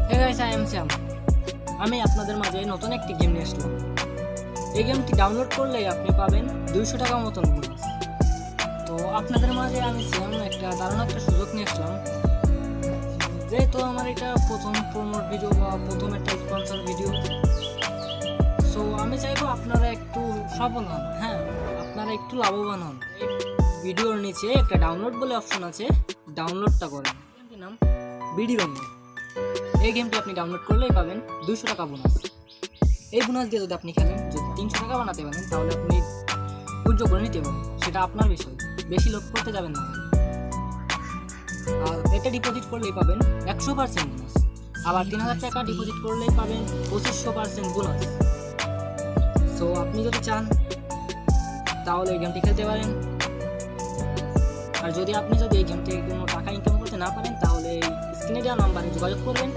Hey guys, I am শ্যাম। আমি আপনাদের মাঝে নতুন একটি গেম নিয়ে আসলাম। এই গেমটি ডাউনলোড করলেই আপনি পাবেন 200 টাকা মতন বোনাস। তো আপনাদের মাঝে আমি শ্যাম একটা দারুণ একটা সুযোগ নিয়ে আসলাম। যেহেতু আমার এটা প্রথম প্রমোট ভিডিও বা প্রথম একটা স্পন্সর ভিডিও, সো আমি চাইবো আপনারা একটু সফল হন, হ্যাঁ, আপনারা একটু লাভবান হন। এই ভিডিওর নিচে একটা ডাউনলোড বলে অপশন আছে, ডাউনলোডটা করেন। গেমটির নাম বিডি রঙ্গ। এই গেমটি আপনি ডাউনলোড করলেই পাবেন 200 টাকা বোনাস। এই বোনাস দিয়ে যদি আপনি খেলেন, যদি 300 টাকা বানাতে পারেন, তাহলে আপনি উইথড্র করে নিতে পারেন। সেটা আপনার বিষয়, বেশি লোক করতে যাবেন না। আর এটা ডিপোজিট করলেই পাবেন 100% বোনাস। আবার 3000 টাকা ডিপোজিট করলেই পাবেন 2500% বোনাস। সো আপনি যদি চান তাহলে এই গেমটি খেলতে পারেন। আর যদি এই গেম থেকে কোনো টাকা ইনকাম করতে না পারেন, তাহলে স্ক্রিনে দেওয়া নাম্বারে যোগাযোগ করবেন।